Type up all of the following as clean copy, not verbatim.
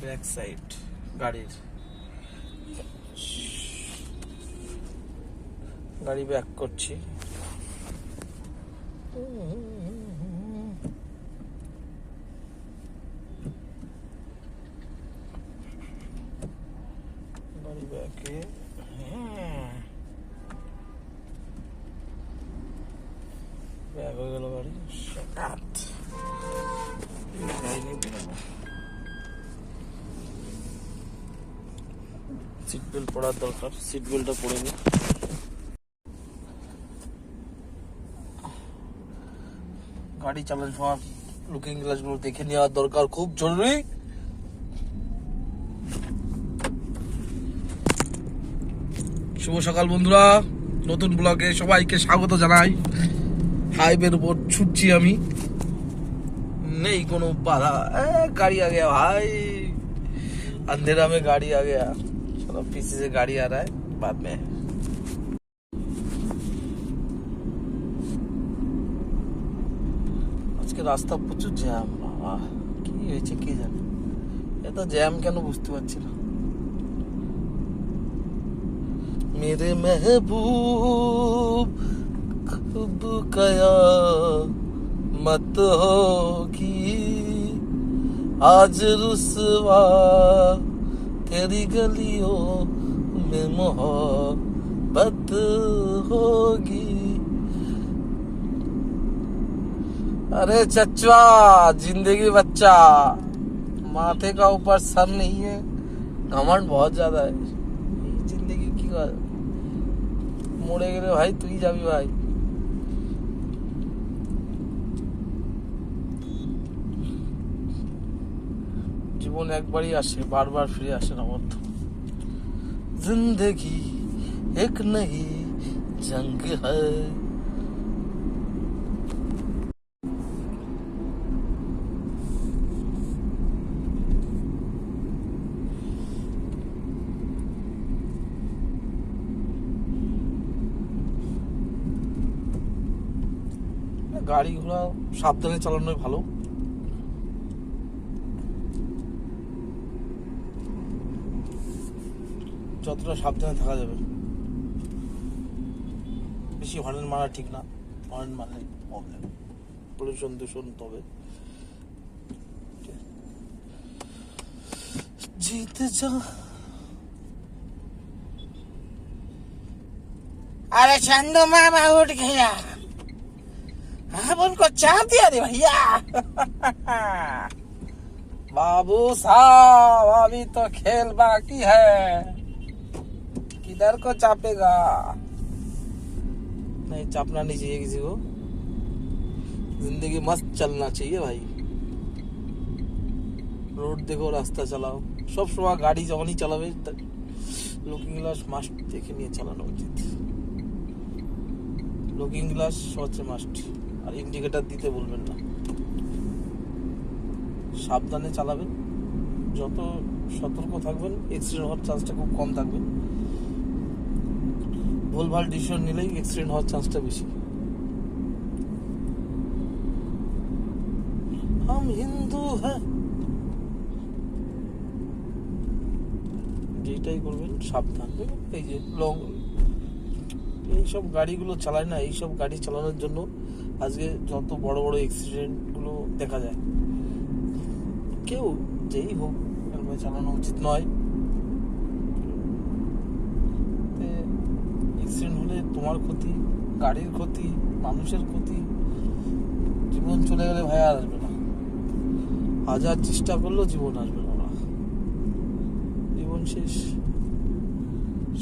Back side গাড়ির, গাড়ি back করছি। গাড়ি ব্যাকে ব্যাক হয়ে গেল গাড়ি। সিট বেল্ট পরার দরকার, সিট বেল্টটা পরে নি। গাড়ি চালানোর সময় লুকিং গ্লাস গুলো দেখে নেওয়ার দরকার, খুব জরুরি। শুভ সকাল বন্ধুরা, নতুন ব্লগে সবাইকে স্বাগত জানাই। হাইওয়ের উপর ছুটছি আমি, নেই কোনো বাধা। गाड़ी आ गया भाई, अंधेरा में गाड़ी आ गया। चलो पीछे से गाड़ी आ रहा है, बाद में। আজকে রাস্তা প্রচুর জ্যাম। বাবা কি হয়েছে কে জানে, এত জ্যাম কেন বুঝতে পারছি না। मेरे महबूब कब कयामत होगी, आज रुसवा तेरी गलियों में मोहब्बत होगी। अरे चच्चा, जिंदगी बच्चा, माथे का ऊपर सर नहीं है, घमंड बहुत ज्यादा है। जिंदगी की মরে গেলে ভাই তুই যাবি ভাই। জীবন একবারই আসে, বারবার ফিরে আসে না বন্ধু। जिंदगी एक नई जंग है। গাড়ি ঘোড়া সাবধানে চালানোই ভালো। যতটা সাবধানে থাকা যাবে। বেশি হর্ন মারা ঠিক না, হর্ন মারলে প্রবলেম, পলিউশন দূষণ। তবে जीते जा। अरे चंदू मामा उठ गया, अब उनको चाप दिया रे भैया। बाबू साहब अभी तो खेल बाकी है, किधर को चापेगा। नहीं चापना नहीं चाहिए किसी को, जिंदगी मस्त चलना चाहिए भाई। रोड देखो, रास्ता चलाओ। सब समय गाड़ी যখনই চালাবে লুকিং গ্লাস মাস্ট দেখে নিয়ে চালানো উচিত। লুকিং গ্লাস সবচেয়ে মাস্ট। আর ইন্ডিকেটর দিতে বলবেন না। সাবধানে চালাবেন, যত সতর্ক থাকবেন অ্যাক্সিডেন্ট হওয়ার চান্সটা খুব কম থাকবে। ভুলভাল ডিসিশন নিলেই অ্যাক্সিডেন্ট হওয়ার চান্সটা বেশি। हम हिंदू हैं, যেটাই করবেন সাবধান। এই যে লং এইসব গাড়িগুলো চালায় না, এইসব গাড়ি চালানোর জন্য আজকে যত বড় বড় অ্যাক্সিডেন্ট গুলো দেখা যায়। কেউ যেই হোক হেলমেট চালানো উচিত নয়। অ্যাক্সিডেন্ট হলে তোমার ক্ষতি, গাড়ির ক্ষতি, মানুষের ক্ষতি। জীবন চলে গেলে ভাই আর আসবে না। হাজার চেষ্টা করলেও জীবন আসবে না। জীবন শেষ,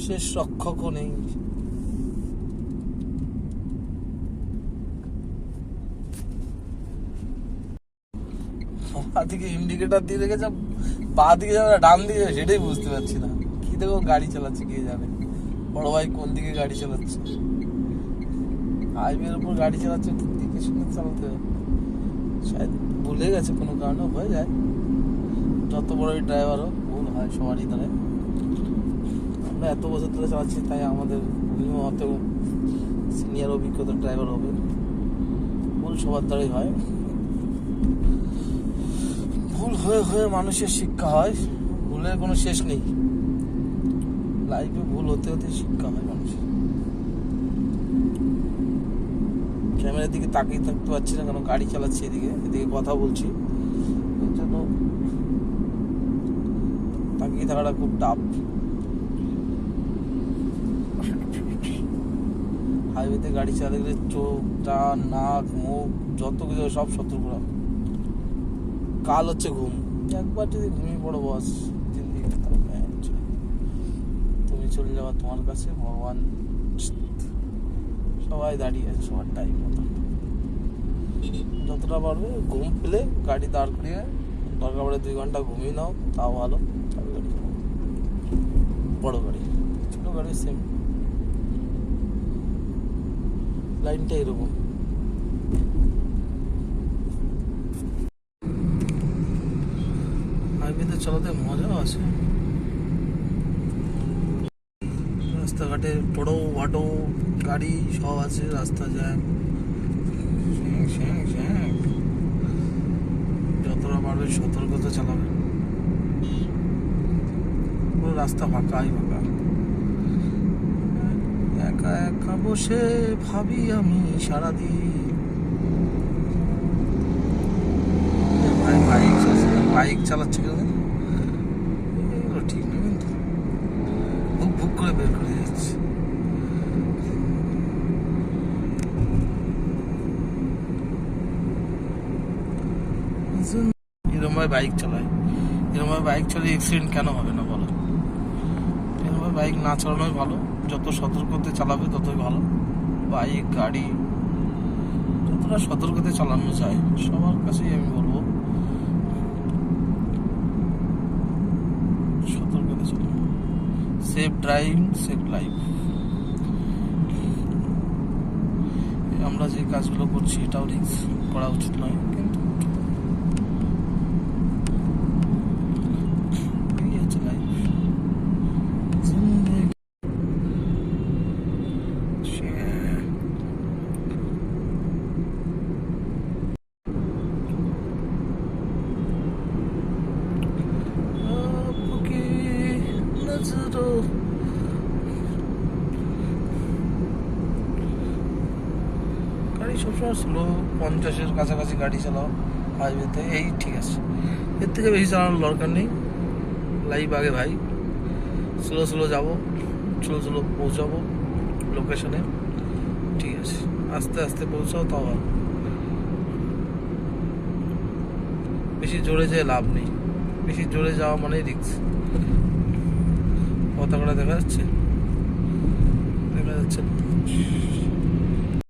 শেষ রক্ষকও নেই। দিকে ইন্ডিকেটর দিয়ে রেখেছে, বা দিকে যাবে ডান দিকে সেটাই বুঝতে পারছি না। কি দেখো গাড়ি চালাচ্ছে কে জানে, বড় ভাই কোন দিকে গাড়ি চালাচ্ছে। হাইওয়ের উপর গাড়ি চালাচ্ছে, দিকে শুনে চালাতে হবে। শায়দ ভুলে গেছে, কোনো কারণে হয়ে যায়। যত বড়ই ড্রাইভার হোক ভুল হয় সবারই ধরে। আমরা এত বছর ধরে চালাচ্ছি, তাই আমাদের অত সিনিয়র অভিজ্ঞতার ড্রাইভার হবে, ভুল সবার দ্বারাই হয়। ভুল হয়ে হয়ে মানুষের শিক্ষা হয়, ভুলের কোনো শেষ নেই। লাইফে ভুল হতে হতে শিক্ষা হয় মানুষের। ক্যামেরার দিকে তাকিয়ে থাকতে পারছি না, কারণ গাড়ি চালাচ্ছি, এদিকে কথা বলছি, এর জন্য তাকিয়ে থাকাটা খুব টাফ। হাইওয়েতে গাড়ি চালালে চোখটা, নাক, মুখ, যত কিছু সব সতর্ক রাখ। কাল হচ্ছে ঘুম, একবার যদি ঘুমিয়ে পড়ো বস, তুমি চলে যাবা তোমার কাছে, ভগবান সবাই দাঁড়িয়ে আছে সবার টাইম মতো। যতটা পারবে ঘুম পেলে গাড়ি দাঁড় করিয়ে দরকার পড়ে 2 ঘন্টা ঘুমিয়ে নাও, তাও ভালো। গাড়ি বড় গাড়ি, ছোটো গাড়ি সেম, লাইনটা এরকম। হাইওয়েতে চালাতে মজাও আছে। রাস্তাঘাটে টোটো, অটো, গাড়ি সব আছে, রাস্তা জ্যাম। যতটা পারবে সতর্কতা চালাবে, পুরো রাস্তা ফাঁকাই ফাঁকা। একা একা বসে ভাবি আমি সারাদিন। বাইক চালাচ্ছে কেন এগুলো ঠিক না, কিন্তু ভুক ভুক করে বের করে যাচ্ছে। এরকম ভাবে বাইক চালায়, এরকম ভাবে বাইক চালিয়ে অ্যাক্সিডেন্ট কেন হবে না বলো? এরকম ভাবে বাইক না চালানোই ভালো, যত সতর্কতে চালাবে ততই ভালো। বাইক, গাড়ি যতটা সতর্কতে চালানো যায়, সবার কাছেই আমি বলবো সতর্কতা চালানো। Safe driving, safe life. আমরা যে কাজগুলো করছি এটাও রিস্ক করা উচিত নয়, কিন্তু এই হচ্ছে লাইফ। গাড়ি সবসময় স্লো, 50-এর কাছাকাছি গাড়ি চালাও হাইওয়েতে, এই ঠিক আছে। এর থেকে বেশি চালানোর দরকার নেই। লাইভ আগে ভাই, স্লো যাবো, স্লো পৌঁছাবো লোকেশনে, ঠিক আছে। আস্তে আস্তে পৌঁছাও, তাও ভালো। বেশি জোরে যেয়ে লাভ নেই, বেশি জোরে যাওয়া মানে রিস্ক। পতাকাটা দেখা যাচ্ছে না?